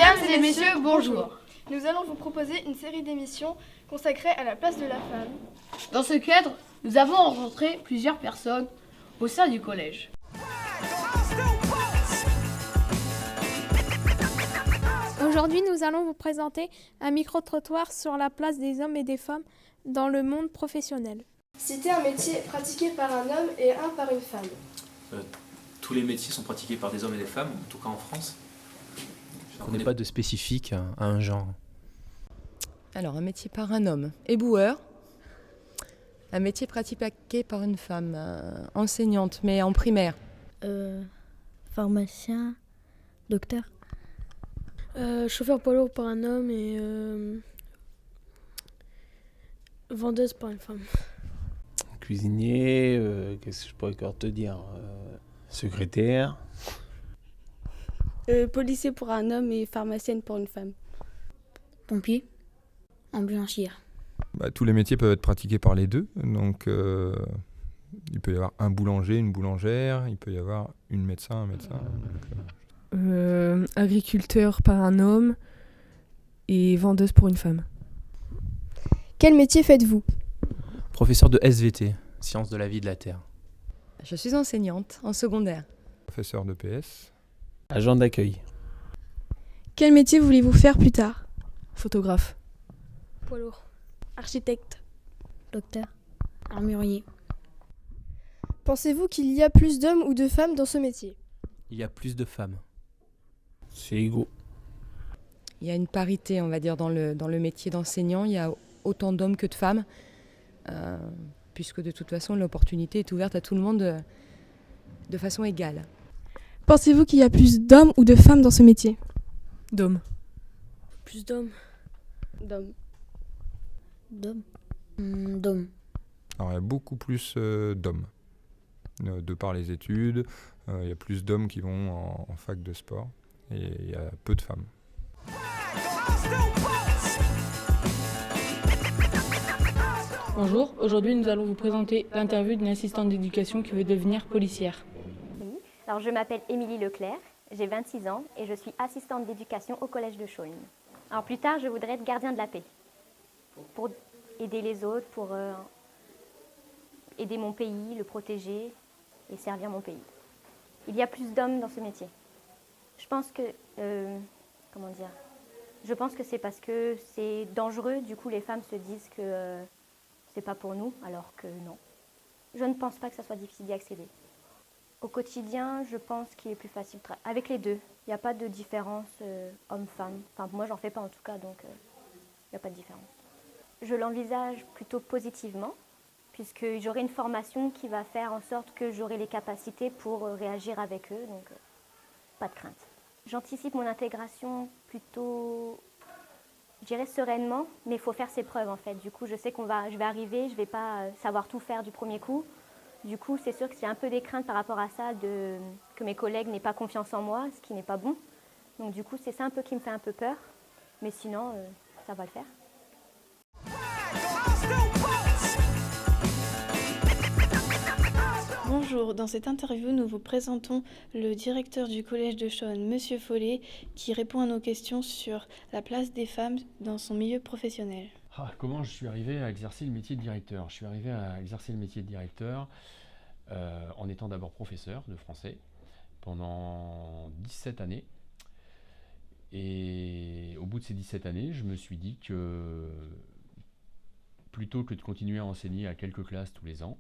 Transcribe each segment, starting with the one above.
Mesdames et messieurs, bonjour. Nous allons vous proposer une série d'émissions consacrées à la place de la femme. Dans ce cadre, nous avons rencontré plusieurs personnes au sein du collège. Aujourd'hui, nous allons vous présenter un micro-trottoir sur la place des hommes et des femmes dans le monde professionnel. Citez un métier pratiqué par un homme et un par une femme. Tous les métiers sont pratiqués par des hommes et des femmes, en tout cas en France. On n'est pas de spécifique à un genre. Alors, un métier par un homme, éboueur. Un métier pratiqué par une femme, enseignante, mais en primaire. Pharmacien, docteur. Chauffeur poids lourd par un homme et vendeuse par une femme. Cuisinier, qu'est-ce que je pourrais encore te dire, secrétaire. Policier pour un homme et pharmacienne pour une femme. Pompier, ambulancière. Tous les métiers peuvent être pratiqués par les deux. Donc, il peut y avoir un boulanger, une boulangère, il peut y avoir une médecin, un médecin. Agriculteur par un homme et vendeuse pour une femme. Quel métier faites-vous ? Professeur de SVT, sciences de la vie de la Terre. Je suis enseignante en secondaire. Professeur de PS. Agent d'accueil. Quel métier voulez-vous faire plus tard ? Photographe. Poids lourd. Architecte. Docteur, armurier. Pensez-vous qu'il y a plus d'hommes ou de femmes dans ce métier ? Il y a plus de femmes. C'est égaux. Il y a une parité, on va dire, dans le métier d'enseignant. Il y a autant d'hommes que de femmes, puisque de toute façon, l'opportunité est ouverte à tout le monde de façon égale. Pensez-vous qu'il y a plus d'hommes ou de femmes dans ce métier ? D'hommes. Plus d'hommes. D'homme. D'homme. D'homme. Alors, il y a beaucoup plus d'hommes. De par les études, il y a plus d'hommes qui vont en fac de sport et il y a peu de femmes. Bonjour, aujourd'hui nous allons vous présenter l'interview d'une assistante d'éducation qui veut devenir policière. Oui, alors je m'appelle Émilie Leclerc, j'ai 26 ans et je suis assistante d'éducation au collège de Chaulnes. Alors plus tard, je voudrais être gardien de la paix pour aider les autres, pour aider mon pays, le protéger et servir mon pays. Il y a plus d'hommes dans ce métier. Je pense que, je pense que c'est parce que c'est dangereux, du coup les femmes se disent que c'est pas pour nous, alors que non. Je ne pense pas que ça soit difficile d'y accéder. Au quotidien, je pense qu'il est plus facile avec les deux. Il n'y a pas de différence homme-femme. Enfin, moi, j'en fais pas en tout cas, donc il n'y a pas de différence. Je l'envisage plutôt positivement, puisque j'aurai une formation qui va faire en sorte que j'aurai les capacités pour réagir avec eux, donc pas de crainte. J'anticipe mon intégration plutôt, je dirais sereinement, mais il faut faire ses preuves en fait. Du coup, je sais je vais arriver, je ne vais pas savoir tout faire du premier coup. Du coup, c'est sûr que j'ai un peu des craintes par rapport à ça, que mes collègues n'aient pas confiance en moi, ce qui n'est pas bon. Donc du coup, c'est ça un peu qui me fait un peu peur, mais sinon, ça va le faire. Bonjour, dans cette interview, nous vous présentons le directeur du collège de Chaulnes, Monsieur Follet, qui répond à nos questions sur la place des femmes dans son milieu professionnel. Comment je suis arrivé à exercer le métier de directeur ? Je suis arrivé à exercer le métier de directeur en étant d'abord professeur de français pendant 17 années. Et au bout de ces 17 années, je me suis dit que plutôt que de continuer à enseigner à quelques classes tous les ans,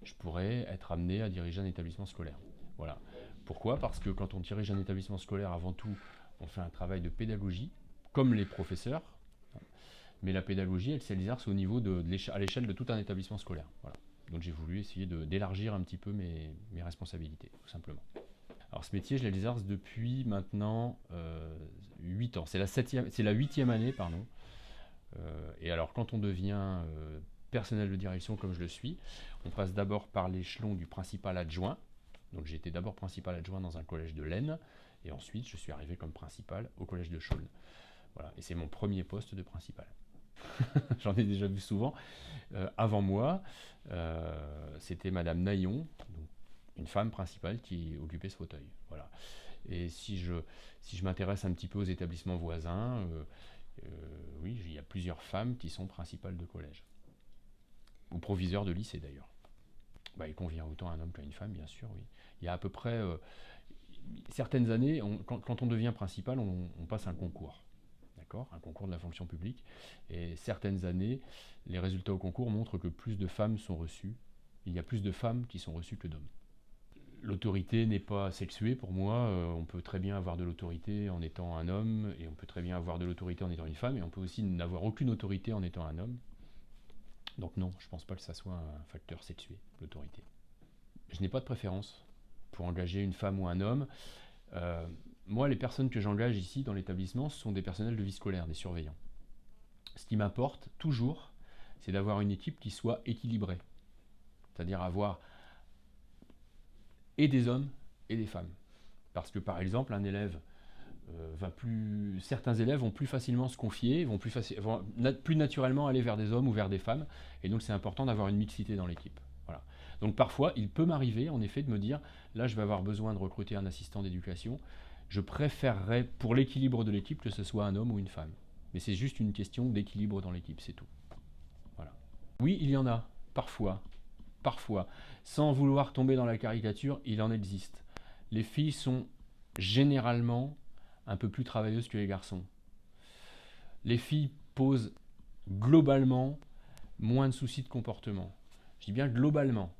je pourrais être amené à diriger un établissement scolaire. Voilà. Pourquoi ? Parce que quand on dirige un établissement scolaire, avant tout, on fait un travail de pédagogie, comme les professeurs, mais la pédagogie, elle s'exerce au niveau à l'échelle de tout un établissement scolaire. Voilà. Donc j'ai voulu essayer d'élargir un petit peu mes responsabilités, tout simplement. Alors ce métier, je l'exerce depuis maintenant 8 ans. C'est la 8e année, pardon. Et alors quand on devient personnel de direction comme je le suis, on passe d'abord par l'échelon du principal adjoint. Donc j'ai été d'abord principal adjoint dans un collège de l'Aisne, et ensuite je suis arrivé comme principal au collège de Chaulnes. Voilà. Et c'est mon premier poste de principal. J'en ai déjà vu souvent. Avant moi, c'était Madame Naillon, donc une femme principale qui occupait ce fauteuil. Voilà. Et si je m'intéresse un petit peu aux établissements voisins, oui, il y a plusieurs femmes qui sont principales de collège. Ou proviseurs de lycée d'ailleurs. Bah, il convient autant à un homme qu'à une femme, bien sûr, oui. Il y a à peu près... certaines années, quand on devient principal, on passe un concours. D'accord ? Un concours de la fonction publique. Et certaines années, les résultats au concours montrent que plus de femmes sont reçues. Il y a plus de femmes qui sont reçues que d'hommes. L'autorité n'est pas sexuée pour moi. On peut très bien avoir de l'autorité en étant un homme, et on peut très bien avoir de l'autorité en étant une femme, et on peut aussi n'avoir aucune autorité en étant un homme. Donc non, je ne pense pas que ça soit un facteur sexué, l'autorité. Je n'ai pas de préférence pour engager une femme ou un homme. Moi, les personnes que j'engage ici dans l'établissement, ce sont des personnels de vie scolaire, des surveillants. Ce qui m'importe toujours, c'est d'avoir une équipe qui soit équilibrée. C'est-à-dire avoir et des hommes et des femmes. Parce que par exemple, un élève certains élèves vont plus facilement se confier, vont plus naturellement aller vers des hommes ou vers des femmes, et donc c'est important d'avoir une mixité dans l'équipe. Voilà. Donc parfois, il peut m'arriver en effet de me dire, là je vais avoir besoin de recruter un assistant d'éducation, je préférerais pour l'équilibre de l'équipe que ce soit un homme ou une femme. Mais c'est juste une question d'équilibre dans l'équipe, c'est tout. Voilà. Oui, il y en a, parfois, sans vouloir tomber dans la caricature, il en existe. Les filles sont généralement un peu plus travailleuses que les garçons. Les filles posent globalement moins de soucis de comportement. Je dis bien globalement.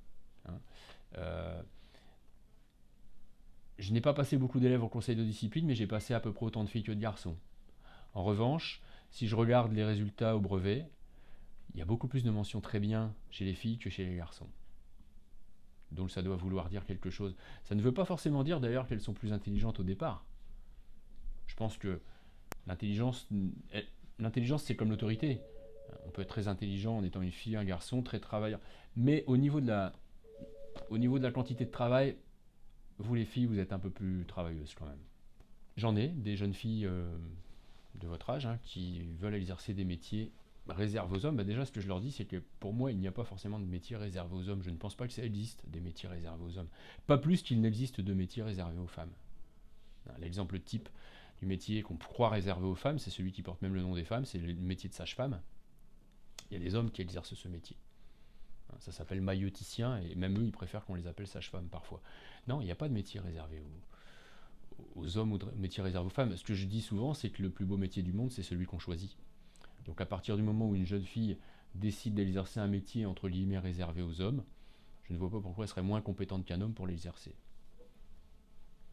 Je n'ai pas passé beaucoup d'élèves au conseil de discipline, mais j'ai passé à peu près autant de filles que de garçons. En revanche, si je regarde les résultats au brevet, il y a beaucoup plus de mentions très bien chez les filles que chez les garçons. Donc ça doit vouloir dire quelque chose. Ça ne veut pas forcément dire d'ailleurs qu'elles sont plus intelligentes au départ. Je pense que l'intelligence, c'est comme l'autorité. On peut être très intelligent en étant une fille, un garçon, très travailleur. Mais au niveau de la quantité de travail, vous les filles, vous êtes un peu plus travailleuses quand même. J'en ai des jeunes filles de votre âge qui veulent exercer des métiers réservés aux hommes. Déjà, ce que je leur dis, c'est que pour moi, il n'y a pas forcément de métiers réservés aux hommes. Je ne pense pas que ça existe, des métiers réservés aux hommes. Pas plus qu'il n'existe de métiers réservés aux femmes. L'exemple type du métier qu'on croit réservé aux femmes, c'est celui qui porte même le nom des femmes, c'est le métier de sage-femme. Il y a des hommes qui exercent ce métier. Ça s'appelle mailloticien, et même eux, ils préfèrent qu'on les appelle sage-femme parfois. Non, il n'y a pas de métier réservé aux hommes ou de métier réservé aux femmes. Ce que je dis souvent, c'est que le plus beau métier du monde, c'est celui qu'on choisit. Donc à partir du moment où une jeune fille décide d'exercer un métier entre guillemets réservé aux hommes, je ne vois pas pourquoi elle serait moins compétente qu'un homme pour l'exercer.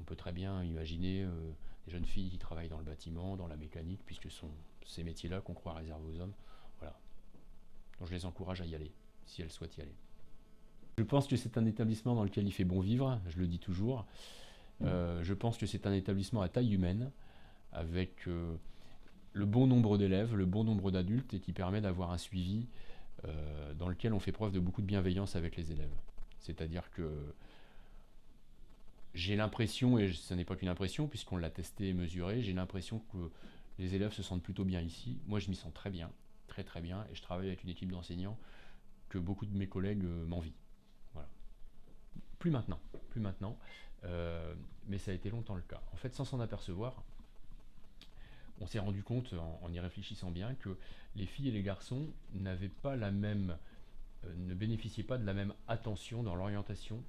On peut très bien imaginer des jeunes filles qui travaillent dans le bâtiment, dans la mécanique, puisque ce sont ces métiers-là qu'on croit réservés aux hommes. Voilà. Donc je les encourage à y aller, si elles souhaitent y aller. Je pense que c'est un établissement dans lequel il fait bon vivre, je le dis toujours. Je pense que c'est un établissement à taille humaine, avec le bon nombre d'élèves, le bon nombre d'adultes, et qui permet d'avoir un suivi dans lequel on fait preuve de beaucoup de bienveillance avec les élèves. C'est-à-dire que j'ai l'impression, et ce n'est pas qu'une impression, puisqu'on l'a testé et mesuré, j'ai l'impression que les élèves se sentent plutôt bien ici. Moi, je m'y sens très bien, très très bien, et je travaille avec une équipe d'enseignants que beaucoup de mes collègues m'envient. Voilà. Plus maintenant, mais ça a été longtemps le cas. En fait, sans s'en apercevoir, on s'est rendu compte, en y réfléchissant bien, que les filles et les garçons n'avaient pas la même, ne bénéficiaient pas de la même attention dans l'orientation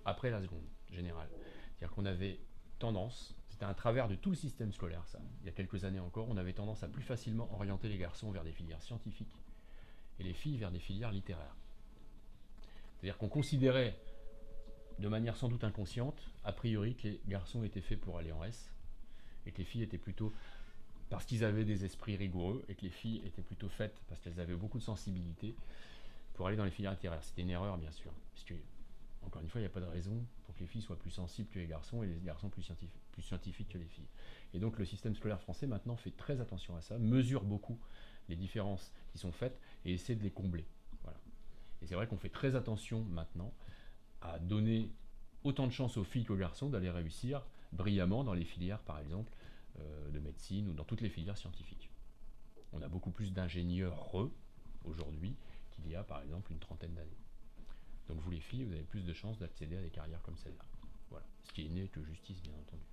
après la seconde générale. C'est-à-dire qu'on avait tendance, c'était un travers de tout le système scolaire ça, il y a quelques années encore, on avait tendance à plus facilement orienter les garçons vers des filières scientifiques et les filles vers des filières littéraires. C'est-à-dire qu'on considérait, de manière sans doute inconsciente, a priori que les garçons étaient faits pour aller en S, et que les filles étaient plutôt, parce qu'ils avaient des esprits rigoureux, et que les filles étaient plutôt faites, parce qu'elles avaient beaucoup de sensibilité, pour aller dans les filières littéraires. C'était une erreur, bien sûr, puisque, encore une fois, il n'y a pas de raison pour que les filles soient plus sensibles que les garçons, et les garçons plus scientifiques que les filles. Et donc le système scolaire français, maintenant, fait très attention à ça, mesure beaucoup les différences qui sont faites, et essaie de les combler. Voilà. Et c'est vrai qu'on fait très attention, maintenant, à donner autant de chances aux filles qu'aux garçons d'aller réussir brillamment dans les filières, par exemple, de médecine ou dans toutes les filières scientifiques. On a beaucoup plus d'ingénieurs aujourd'hui qu'il y a, par exemple, une trentaine d'années. Donc vous les filles, vous avez plus de chances d'accéder à des carrières comme celle-là. Voilà. Ce qui est né que justice, bien entendu.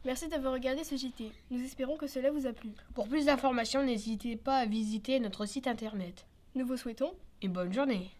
Merci d'avoir regardé ce JT. Nous espérons que cela vous a plu. Pour plus d'informations, n'hésitez pas à visiter notre site internet. Nous vous souhaitons Et bonne journée.